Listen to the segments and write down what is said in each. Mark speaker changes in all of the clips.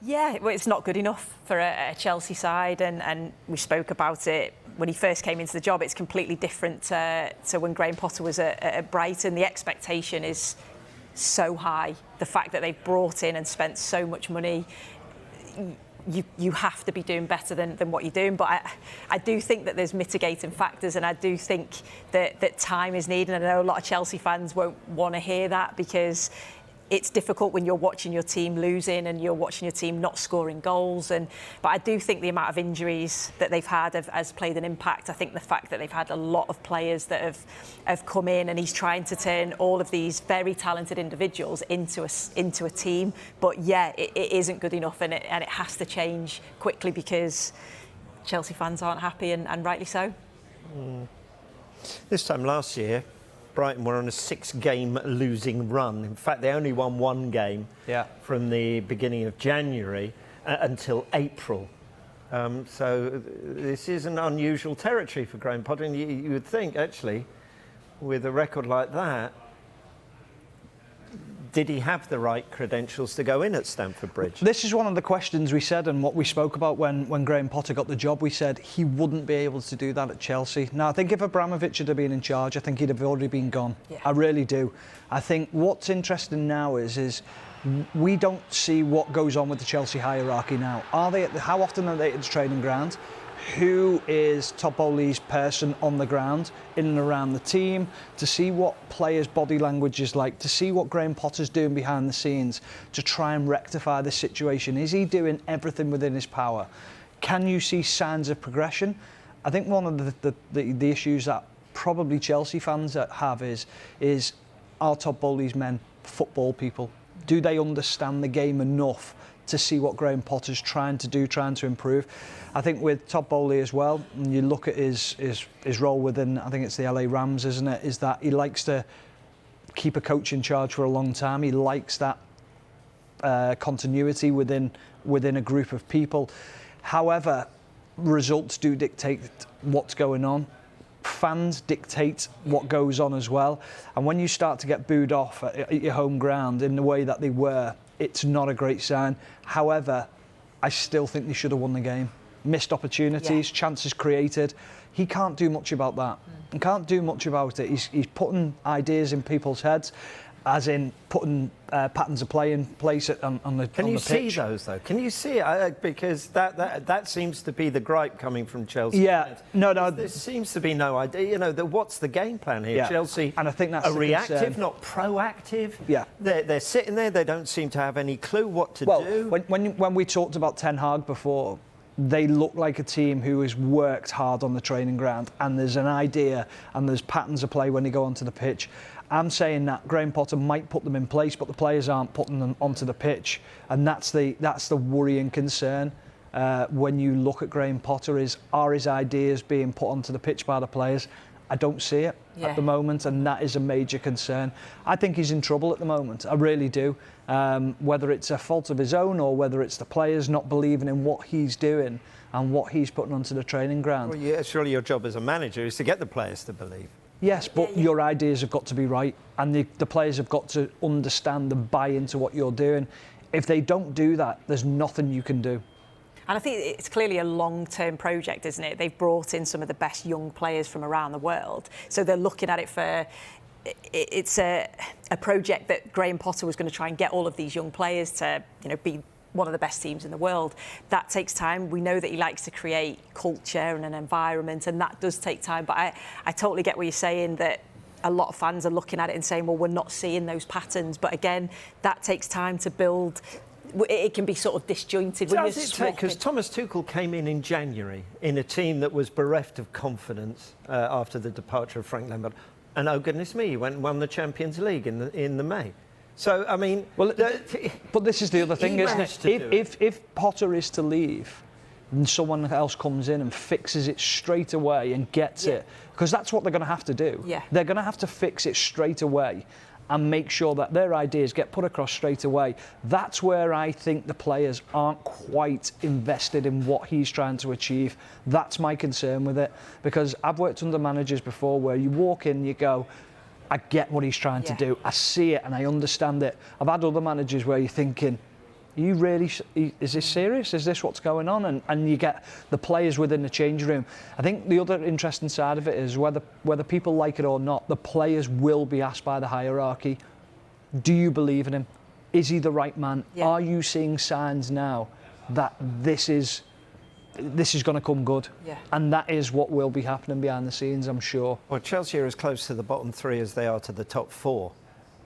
Speaker 1: Yeah, well, it's not good enough for a Chelsea side, and we spoke about it when he first came into the job. It's completely different to when Graham Potter was at Brighton. The expectation is so high. The fact that they've brought in and spent so much money, you have to be doing better than what you're doing. But I do think that there's mitigating factors, and I do think that time is needed. And I know a lot of Chelsea fans won't want to hear that, because it's difficult when you're watching your team losing and you're watching your team not scoring goals. But I do think the amount of injuries that they've had has played an impact. I think the fact that they've had a lot of players that have come in, and he's trying to turn all of these very talented individuals into a team. But yeah, it isn't good enough, and it has to change quickly, because Chelsea fans aren't happy, and rightly so.
Speaker 2: This time last year, Brighton were on a 6-game losing run. In fact, they only won 1 game from the beginning of January until April. So this is an unusual territory for Graham Potter. And you would think, actually, with a record like that, did he have the right credentials to go in at Stamford Bridge?
Speaker 3: This is one of the questions we said, and what we spoke about when Graham Potter got the job. We said he wouldn't be able to do that at Chelsea. Now, I think if Abramovich had been in charge, I think he'd have already been gone. Yeah. I really do. I think what's interesting now is we don't see what goes on with the Chelsea hierarchy now. How often are they at the training ground? Who is Topoli's person on the ground, in and around the team, to see what players' body language is like, to see what Graham Potter's doing behind the scenes to try and rectify this situation. Is he doing everything within his power? Can you see signs of progression? I think one of the issues that probably Chelsea fans have is are Topoli's men football people? Do they understand the game enough to see what Graham Potter's trying to improve? I think with Todd Bowley as well, when you look at his role within, I think it's the LA Rams, isn't it, is that he likes to keep a coach in charge for a long time. He likes that continuity within a group of people. However, results do dictate what's going on. Fans dictate what goes on as well. And when you start to get booed off at your home ground in the way that they were, it's not a great sign. However, I still think they should have won the game. Missed opportunities, chances created. He can't do much about that. He can't do much about it. He's putting ideas in people's heads, as in putting patterns of play in place on the pitch.
Speaker 2: Can you see those, though? Can you see it? Because that seems to be the gripe coming from Chelsea.
Speaker 3: Yeah, no.
Speaker 2: There seems to be no idea. You know, what's the game plan here?
Speaker 3: Yeah.
Speaker 2: Chelsea,
Speaker 3: and I think that's
Speaker 2: reactive,
Speaker 3: concern.
Speaker 2: not proactive.
Speaker 3: Yeah,
Speaker 2: they're sitting there. They don't seem to have any clue what to do.
Speaker 3: When we talked about Ten Hag before, they look like a team who has worked hard on the training ground, and there's an idea and there's patterns of play when they go onto the pitch. I'm saying that Graham Potter might put them in place, but the players aren't putting them onto the pitch, and that's the worrying concern when you look at Graham Potter. Are his ideas being put onto the pitch by the players? I don't see it at the moment, and that is a major concern. I think he's in trouble at the moment. I really do. Whether it's a fault of his own or whether it's the players not believing in what he's doing and what he's putting onto the training ground.
Speaker 2: Well, yeah, surely your job as a manager is to get the players to believe.
Speaker 3: Yes, but your ideas have got to be right, and the players have got to understand and buy into what you're doing. If they don't do that, there's nothing you can do.
Speaker 1: And I think it's clearly a long-term project, isn't it? They've brought in some of the best young players from around the world. So they're looking at it for... It's a project that Graham Potter was going to try and get all of these young players to, be one of the best teams in the world. That takes time. We know that he likes to create culture and an environment, and that does take time. But I totally get what you're saying, that a lot of fans are looking at it and saying, well, we're not seeing those patterns. But again, that takes time to build. It can be sort of disjointed.
Speaker 2: Does it take? Because Thomas Tuchel came in January in a team that was bereft of confidence after the departure of Frank Lampard, and oh goodness me, he went and won the Champions League in the May. So I mean,
Speaker 3: well, but this is the other thing, isn't it? If Potter is to leave, and someone else comes in and fixes it straight away and gets it, because that's what they're going to have to do. Yeah. They're going to have to fix it straight away and make sure that their ideas get put across straight away. That's where I think the players aren't quite invested in what he's trying to achieve. That's my concern with it, because I've worked under managers before where you walk in, you go, I get what he's trying to do. I see it and I understand it. I've had other managers where you're thinking, you really, is this serious? Is this what's going on? And you get the players within the changing room. I think the other interesting side of it is whether people like it or not, the players will be asked by the hierarchy, do you believe in him? Is he the right man? Yeah. Are you seeing signs now that this is going to come good? Yeah. And that is what will be happening behind the scenes, I'm sure.
Speaker 2: Well, Chelsea are as close to the bottom 3 as they are to the top 4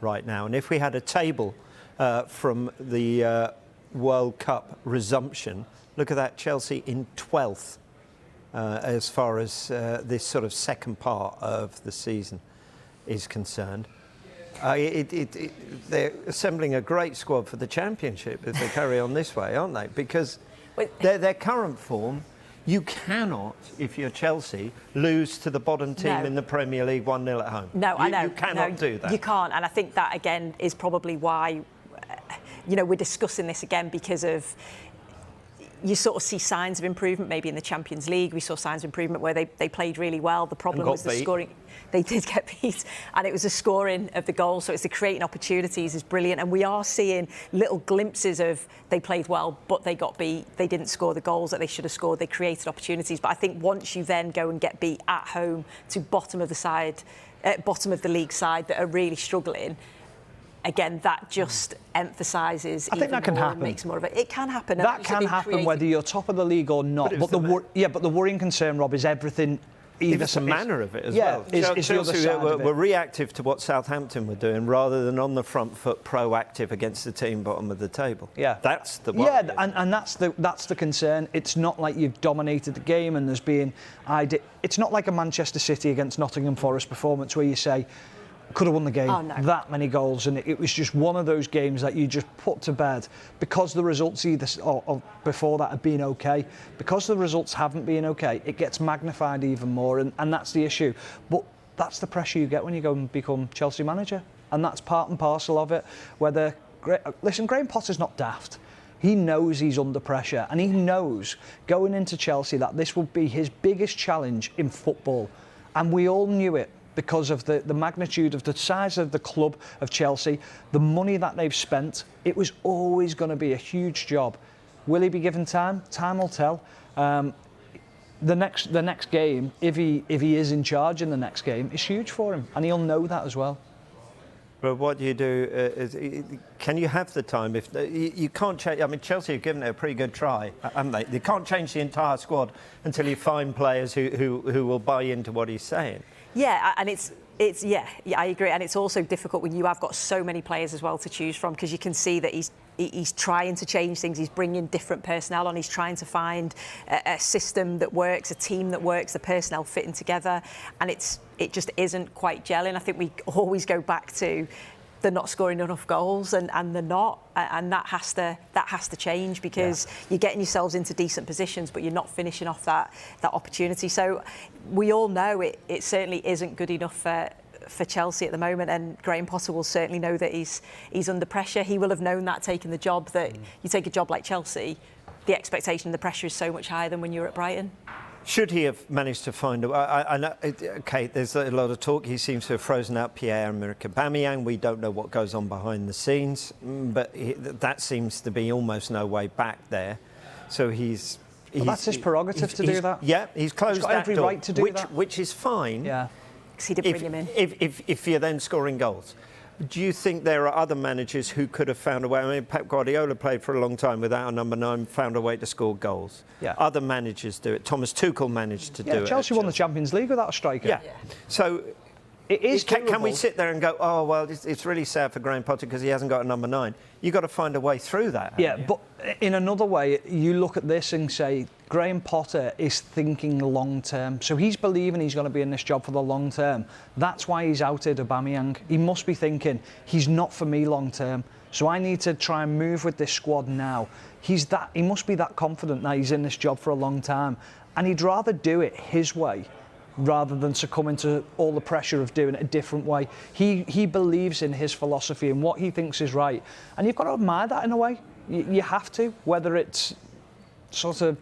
Speaker 2: right now. And if we had a table from the World Cup resumption, look at that, Chelsea in 12th as far as this sort of second part of the season is concerned. They're assembling a great squad for the Championship if they carry on this way, aren't they? Because their current form, you cannot, if you're Chelsea, lose to the bottom team in the Premier League 1-0 at home.
Speaker 1: No, I know.
Speaker 2: You cannot do that.
Speaker 1: You can't, and I think that, again, is probably why, we're discussing this again, because of you sort of see signs of improvement maybe in the Champions League. We saw signs of improvement where they played really well. The problem was the scoring. They did get beat, and it was the scoring of the goals. So it's the creating opportunities is brilliant, and we are seeing little glimpses of they played well, but they got beat. They didn't score the goals that they should have scored. They created opportunities, but I think once you then go and get beat at home to bottom of the league side that are really struggling, again, that just emphasises.
Speaker 3: I think that can happen.
Speaker 1: Makes more of it. It can happen.
Speaker 3: That can happen whether you're top of the league or not. But the worrying concern, Rob, is everything.
Speaker 2: It's the manner of it as well. Chelsea were reactive to what Southampton were doing rather than on the front foot proactive against the team bottom of the table.
Speaker 3: Yeah,
Speaker 2: that's the worry.
Speaker 3: Yeah, and that's the concern. It's not like you've dominated the game and there's been. It's not like a Manchester City against Nottingham Forest performance where you say, could have won the game, that many goals, and it was just one of those games that you just put to bed because the results or before that have been okay. Because the results haven't been okay, it gets magnified even more, and that's the issue. But that's the pressure you get when you go and become Chelsea manager, and that's part and parcel of it. Graham Potter's not daft. He knows he's under pressure, and he knows going into Chelsea that this will be his biggest challenge in football, and we all knew it. Because of the magnitude of the size of the club of Chelsea, the money that they've spent, it was always going to be a huge job. Will he be given time? Time will tell. The next game, if he is in charge in the next game, is huge for him, and he'll know that as well.
Speaker 2: But what do you do? Can you have the time? If you can't change, I mean, Chelsea have given it a pretty good try, haven't they? They can't change the entire squad until you find players who will buy into what he's saying.
Speaker 1: Yeah, and it's I agree, and it's also difficult when you have got so many players as well to choose from, because you can see that he's trying to change things. He's bringing different personnel on. He's trying to find a system that works, a team that works, the personnel fitting together, and it just isn't quite gelling. I think we always go back to they're not scoring enough goals, and they're not, and that has to change, because you're getting yourselves into decent positions, but you're not finishing off that opportunity. So we all know it certainly isn't good enough for Chelsea at the moment, and Graham Potter will certainly know that he's under pressure. He will have known that taking the job, that you take a job like Chelsea, the expectation and the pressure is so much higher than when you're at Brighton.
Speaker 2: Should he have managed to find I know, okay, there's a lot of talk. He seems to have frozen out Pierre-Emerick Aubameyang. We don't know what goes on behind the scenes, but that seems to be almost no way back there. So
Speaker 3: that's his prerogative to do that.
Speaker 2: Yeah, he's closed that
Speaker 3: every
Speaker 2: door,
Speaker 3: right to do that.
Speaker 2: Which is fine.
Speaker 1: Yeah, because he didn't bring him in.
Speaker 2: If you're then scoring goals. Do you think there are other managers who could have found a way? I mean, Pep Guardiola played for a long time without a number 9, found a way to score goals. Yeah. Other managers do it. Thomas Tuchel managed to do it.
Speaker 3: Chelsea won the Champions League without a striker.
Speaker 2: Yeah. So it is. Can we sit there and go, oh well, it's really sad for Graham Potter because he hasn't got a number 9? You've got to find a way through that.
Speaker 3: Yeah, but in another way, you look at this and say, Graham Potter is thinking long term. So he's believing he's going to be in this job for the long term. That's why he's outed Aubameyang. He must be thinking, he's not for me long term. So I need to try and move with this squad now. He must be that confident that he's in this job for a long time. And he'd rather do it his way rather than succumbing to all the pressure of doing it a different way. He believes in his philosophy and what he thinks is right. And you've got to admire that in a way. You have to, whether it's sort of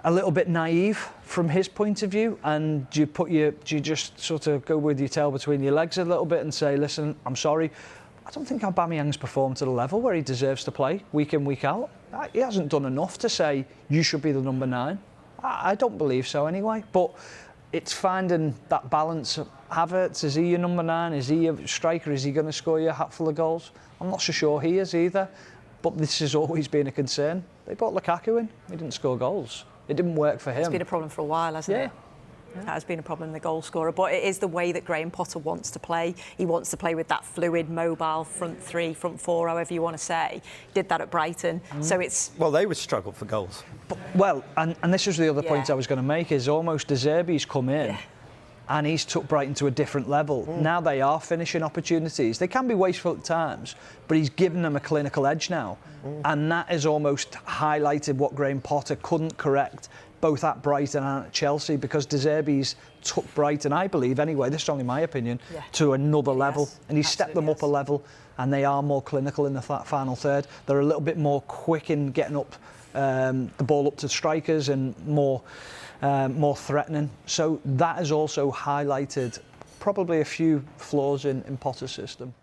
Speaker 3: a little bit naive from his point of view, and do you just sort of go with your tail between your legs a little bit and say, listen, I'm sorry, I don't think Aubameyang's performed to the level where he deserves to play week in, week out. He hasn't done enough to say, you should be the number 9. I don't believe so anyway. But it's finding that balance. Havertz, is he your number 9? Is he a striker? Is he going to score you a hatful of goals? I'm not so sure he is either. But this has always been a concern. They brought Lukaku in. He didn't score goals. It didn't work for him.
Speaker 1: It's been a problem for a while, hasn't it? That has been a problem, the goal scorer. But it is the way that Graham Potter wants to play. He wants to play with that fluid, mobile front 3, front 4, however you want to say. He did that at Brighton. So it's...
Speaker 2: Well, they would struggle for goals.
Speaker 3: But, well, and this was the other point I was going to make, is almost De Zerbi's come in and he's took Brighton to a different level. Now they are finishing opportunities. They can be wasteful at times, but he's given them a clinical edge now. And that has almost highlighted what Graham Potter couldn't correct, both at Brighton and at Chelsea, because De Zerbi's took Brighton, I believe anyway, this is only my opinion, to another level. And he's stepped them up a level, and they are more clinical in the final third. They're a little bit more quick in getting up the ball up to strikers and more threatening. So that has also highlighted probably a few flaws in Potter's system.